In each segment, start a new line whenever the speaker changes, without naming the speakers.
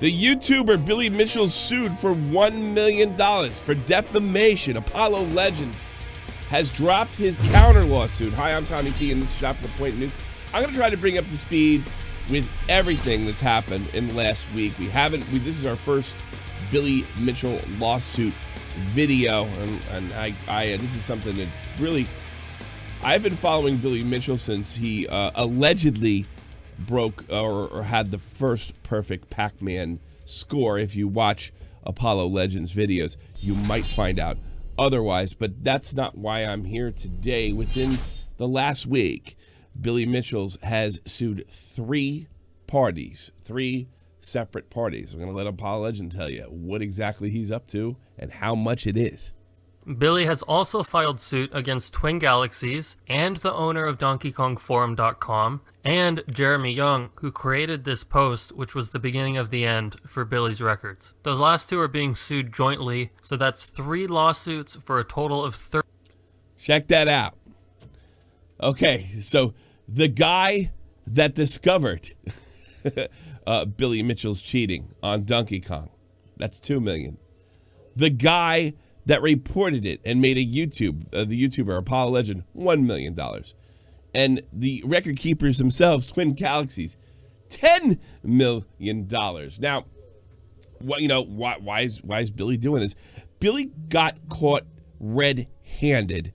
The YouTuber Billy Mitchell sued for $1 million for defamation. Apollo legend has dropped his counter lawsuit. Hi, I'm Tommy C, and this is Shop at the Point News. I'm going to try to bring up to speed with everything that's happened in the last week. This is our first Billy Mitchell lawsuit video, and this is something that really, I've been following Billy Mitchell since he allegedly broke or had the first perfect Pac-Man score. If you watch Apollo Legends videos, you might find out otherwise, but that's not why I'm here today. Within the last week, Billy Mitchell has sued three separate parties. I'm going to let Apollo Legend tell you what exactly he's up to and how much it is.
Billy has also filed suit against Twin Galaxies and the owner of DonkeyKongForum.com and Jeremy Young, who created this post, which was the beginning of the end for Billy's records. Those last two are being sued jointly, so that's 3 lawsuits for a total of 30.
Check that out. Okay, so the guy that discovered Billy Mitchell's cheating on Donkey Kong, that's $2 million. The guy that reported it and made the YouTuber Apollo Legend, $1 million. And the record keepers themselves, Twin Galaxies, $10 million. Now, why is Billy doing this? Billy got caught red-handed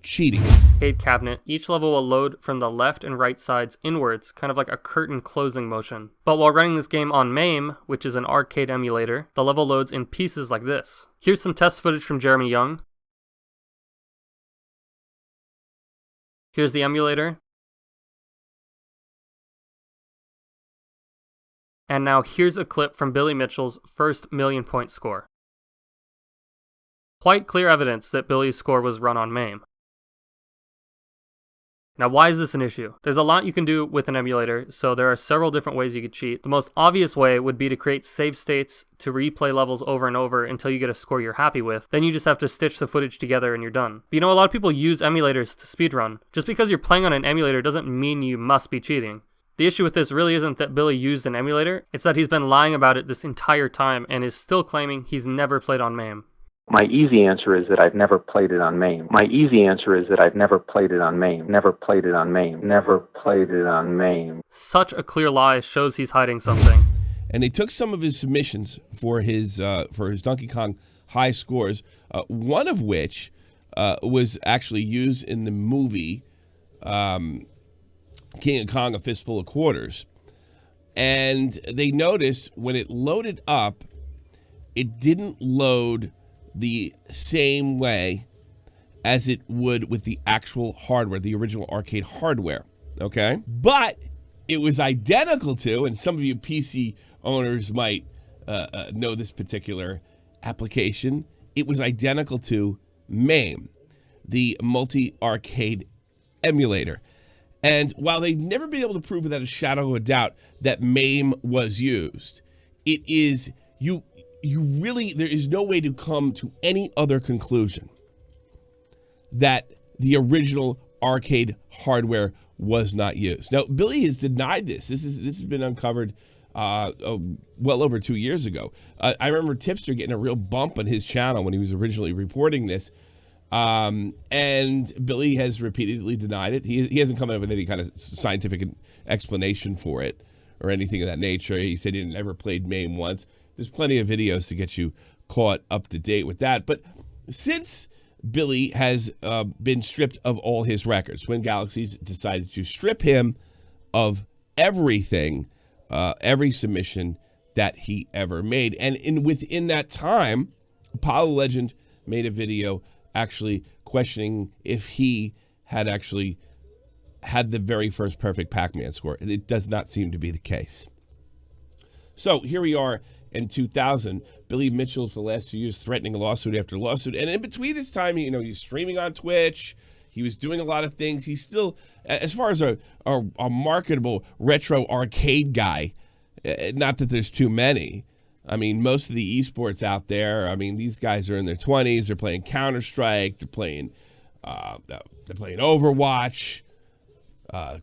cheating.
Arcade cabinet. Each level will load from the left and right sides inwards, kind of like a curtain closing motion. But while running this game on MAME, which is an arcade emulator, the level loads in pieces like this. Here's some test footage from Jeremy Young. Here's the emulator. And now here's a clip from Billy Mitchell's first million-point score. Quite clear evidence that Billy's score was run on MAME. Now, why is this an issue? There's a lot you can do with an emulator, so there are several different ways you could cheat. The most obvious way would be to create save states to replay levels over and over until you get a score you're happy with. Then you just have to stitch the footage together and you're done. But a lot of people use emulators to speedrun. Just because you're playing on an emulator doesn't mean you must be cheating. The issue with this really isn't that Billy used an emulator, it's that he's been lying about it this entire time and is still claiming he's never played on MAME.
My easy answer is that I've never played it on MAME. My easy answer is that I've never played it on MAME. Never played it on MAME. Never played it on MAME.
Such a clear lie shows he's hiding something.
And they took some of his submissions for his Donkey Kong high scores, one of which was actually used in the movie King of Kong: A Fistful of Quarters. And they noticed when it loaded up, it didn't load the same way as it would with the actual hardware, the original arcade hardware, okay? But it was identical to, and some of you PC owners might know this particular application, it was identical to MAME, the multi-arcade emulator. And while they've never been able to prove without a shadow of a doubt that MAME was used, it is, there is no way to come to any other conclusion that the original arcade hardware was not used. Now, Billy has denied this. This has been uncovered well over 2 years ago. I remember Tipster getting a real bump on his channel when he was originally reporting this. And Billy has repeatedly denied it. He hasn't come up with any kind of scientific explanation for it or anything of that nature. He said he never played MAME once. There's plenty of videos to get you caught up to date with that. But since Billy has been stripped of all his records, Twin Galaxies decided to strip him of everything, every submission that he ever made. And within that time, Apollo Legend made a video actually questioning if he had actually had the very first perfect Pac-Man score. It does not seem to be the case. So here we are in 2000. Billy Mitchell for the last few years threatening lawsuit after lawsuit. And in between this time, he's streaming on Twitch. He was doing a lot of things. He's still, as far as a marketable retro arcade guy, not that there's too many. I mean, most of the esports out there, these guys are in their 20s. They're playing Counter-Strike. They're playing Overwatch.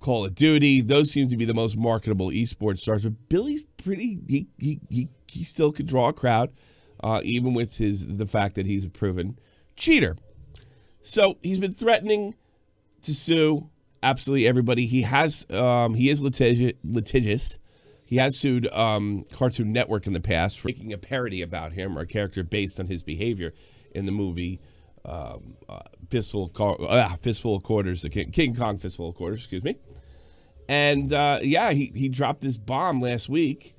Call of Duty. Those seem to be the most marketable esports stars. But Billy's pretty. He still could draw a crowd, even with the fact that he's a proven cheater. So he's been threatening to sue absolutely everybody. He is litigious. He has sued Cartoon Network in the past for making a parody about him or a character based on his behavior in the movie Fistful of Quarters, King Kong Fistful of Quarters, excuse me. And he dropped this bomb last week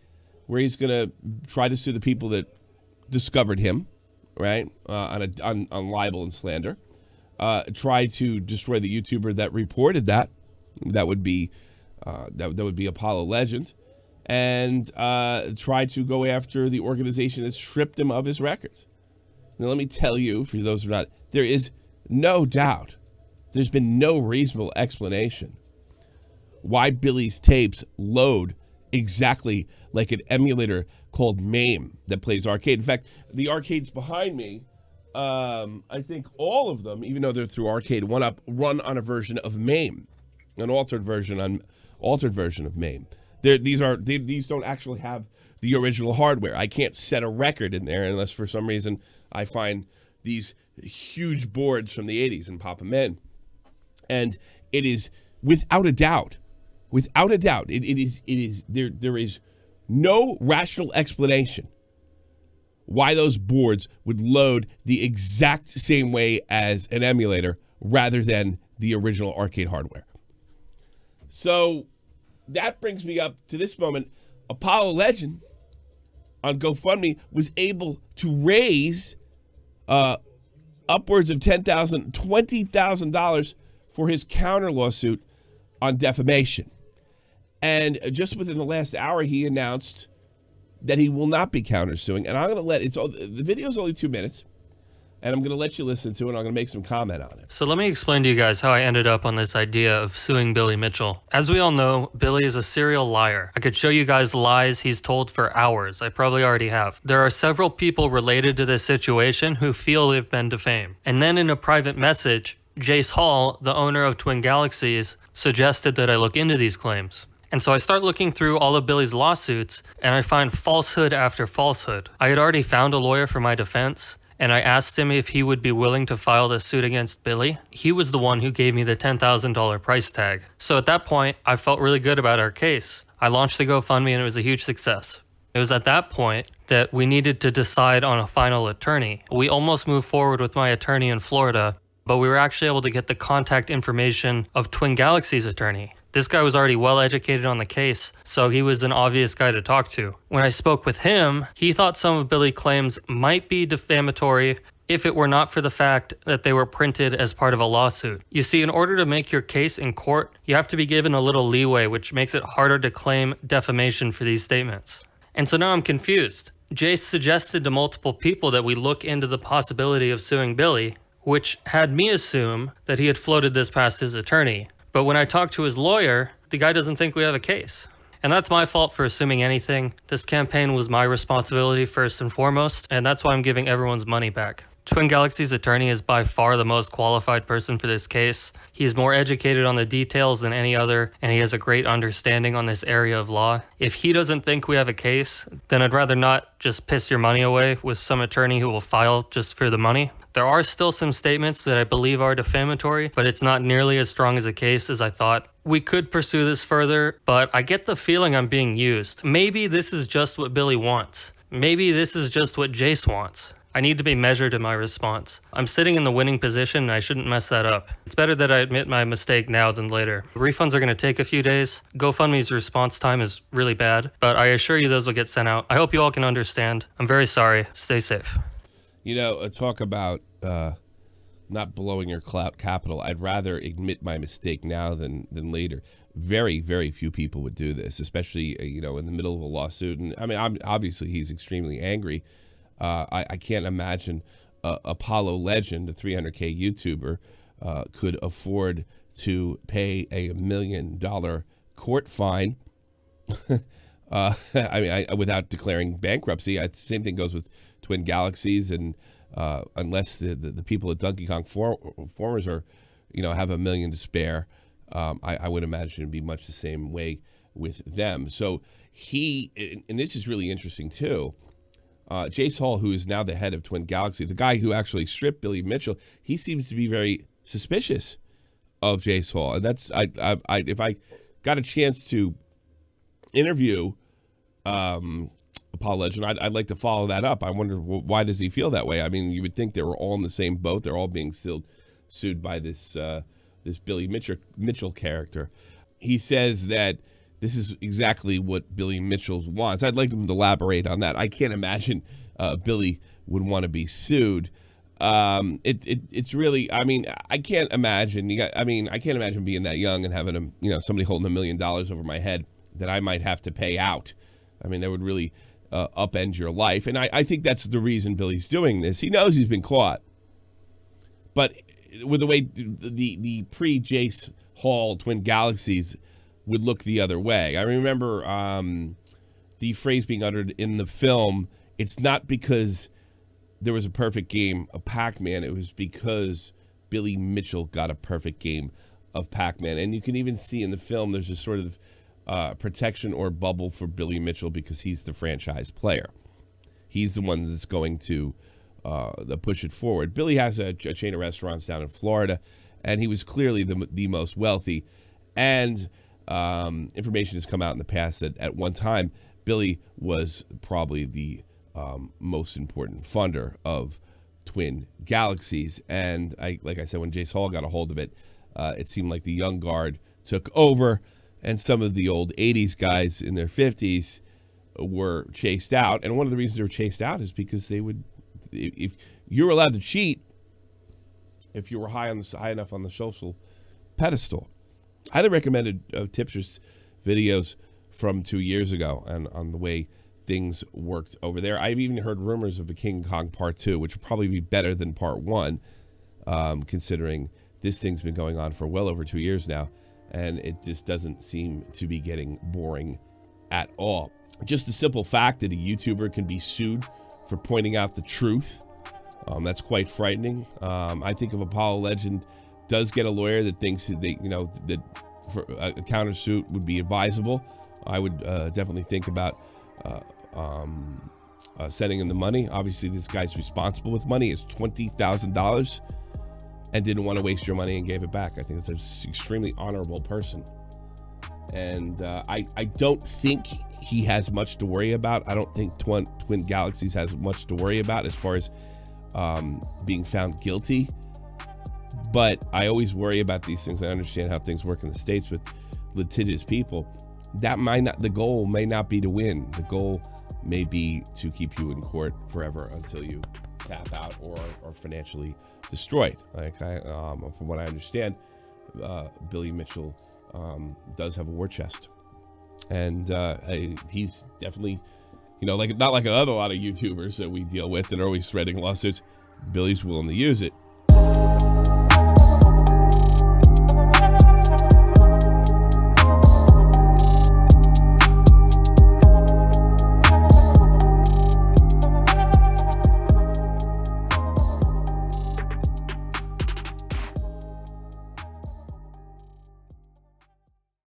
where he's going to try to sue the people that discovered him, right, on libel and slander. Try to destroy the YouTuber that reported that. That would be Apollo Legend. And try to go after the organization that stripped him of his records. Now, let me tell you, for those who are not, there is no doubt, there's been no reasonable explanation why Billy's tapes load exactly like an emulator called MAME that plays arcade. In fact, the arcades behind me, I think all of them, even though they're through Arcade 1UP, run on a version of MAME, an altered version of MAME. These don't actually have the original hardware. I can't set a record in there unless for some reason I find these huge boards from the 80s and pop them in. And it is without a doubt, there is no rational explanation why those boards would load the exact same way as an emulator rather than the original arcade hardware. So that brings me up to this moment. Apollo Legend on GoFundMe was able to raise upwards of $10,000, $20,000 for his counter lawsuit on defamation. And just within the last hour, he announced that he will not be countersuing. And I'm going to the video is only 2 minutes, and I'm going to let you listen to it, and I'm going to make some comment on it.
So let me explain to you guys how I ended up on this idea of suing Billy Mitchell. As we all know, Billy is a serial liar. I could show you guys lies he's told for hours. I probably already have. There are several people related to this situation who feel they've been defamed. And then in a private message, Jace Hall, the owner of Twin Galaxies, suggested that I look into these claims. And so I start looking through all of Billy's lawsuits, and I find falsehood after falsehood. I had already found a lawyer for my defense, and I asked him if he would be willing to file the suit against Billy. He was the one who gave me the $10,000 price tag. So at that point, I felt really good about our case. I launched the GoFundMe, and it was a huge success. It was at that point that we needed to decide on a final attorney. We almost moved forward with my attorney in Florida, but we were actually able to get the contact information of Twin Galaxies' attorney. This guy was already well educated on the case, so he was an obvious guy to talk to. When I spoke with him, he thought some of Billy's claims might be defamatory if it were not for the fact that they were printed as part of a lawsuit. You see, in order to make your case in court, you have to be given a little leeway, which makes it harder to claim defamation for these statements. And so now I'm confused. Jace suggested to multiple people that we look into the possibility of suing Billy, which had me assume that he had floated this past his attorney. But when I talked to his lawyer, the guy doesn't think we have a case. And that's my fault for assuming anything. This campaign was my responsibility first and foremost, and that's why I'm giving everyone's money back. Twin Galaxies' attorney is by far the most qualified person for this case. He is more educated on the details than any other, and he has a great understanding on this area of law. If he doesn't think we have a case, then I'd rather not just piss your money away with some attorney who will file just for the money. There are still some statements that I believe are defamatory, but it's not nearly as strong as a case as I thought. We could pursue this further, but I get the feeling I'm being used. Maybe this is just what Billy wants. Maybe this is just what Jace wants. I need to be measured in my response. I'm sitting in the winning position and I shouldn't mess that up. It's better that I admit my mistake now than later. Refunds are going to take a few days. GoFundMe's response time is really bad, but I assure you those will get sent out. I hope you all can understand. I'm very sorry. Stay safe.
You know, talk about not blowing your clout capital. I'd rather admit my mistake now than later. Very, very few people would do this, especially, in the middle of a lawsuit. And I mean, obviously he's extremely angry. I can't imagine Apollo Legend, a 300K YouTuber, could afford to pay a $1 million court fine. Without declaring bankruptcy. Same thing goes with Twin Galaxies, and unless the people at Donkey Kong Formers are, have $1 million to spare, I would imagine it'd be much the same way with them. So and this is really interesting too. Jace Hall, who is now the head of Twin Galaxy, the guy who actually stripped Billy Mitchell, he seems to be very suspicious of Jace Hall. And that's if I got a chance to interview Apollo Legend, I'd like to follow that up. I wonder why does he feel that way? I mean, you would think they were all in the same boat. They're all being sued by this Billy Mitchell character. He says that this is exactly what Billy Mitchell wants. I'd like him to elaborate on that. I can't imagine Billy would want to be sued. It's really, I mean, I can't imagine. I can't imagine being that young and having somebody holding $1 million over my head that I might have to pay out. I mean, that would really upend your life. And I think that's the reason Billy's doing this. He knows he's been caught. But with the way the pre-Jace Hall Twin Galaxies would look the other way. I remember the phrase being uttered in the film, it's not because there was a perfect game of Pac-Man, it was because Billy Mitchell got a perfect game of Pac-Man. And you can even see in the film there's a sort of protection or bubble for Billy Mitchell because he's the franchise player. He's the one that's going to push it forward. Billy has a chain of restaurants down in Florida, and he was clearly the most wealthy. And information has come out in the past that at one time, Billy was probably the most important funder of Twin Galaxies. And like I said, when Jace Hall got a hold of it, it seemed like the young guard took over, and some of the old 80s guys in their 50s were chased out. And one of the reasons they were chased out is because they would, if you were allowed to cheat, if you were high enough on the social pedestal. Highly recommended Tipster's videos from 2 years ago and on the way things worked over there. I've even heard rumors of a King Kong Part 2, which would probably be better than Part 1, considering this thing's been going on for well over 2 years now, and it just doesn't seem to be getting boring at all. Just the simple fact that a YouTuber can be sued for pointing out the truth, that's quite frightening. I think if Apollo Legend does get a lawyer that thinks that for a countersuit would be advisable, I would definitely think about sending him the money. Obviously, this guy's responsible with money. It's $20,000 and didn't want to waste your money and gave it back. I think it's an extremely honorable person. And I don't think he has much to worry about. I don't think Twin Galaxies has much to worry about as far as being found guilty. But I always worry about these things. I understand how things work in the States with litigious people. The goal may not be to win. The goal may be to keep you in court forever until you tap out or are financially destroyed. From what I understand, Billy Mitchell does have a war chest. And he's definitely, not like a lot of YouTubers that we deal with that are always threatening lawsuits. Billy's willing to use it.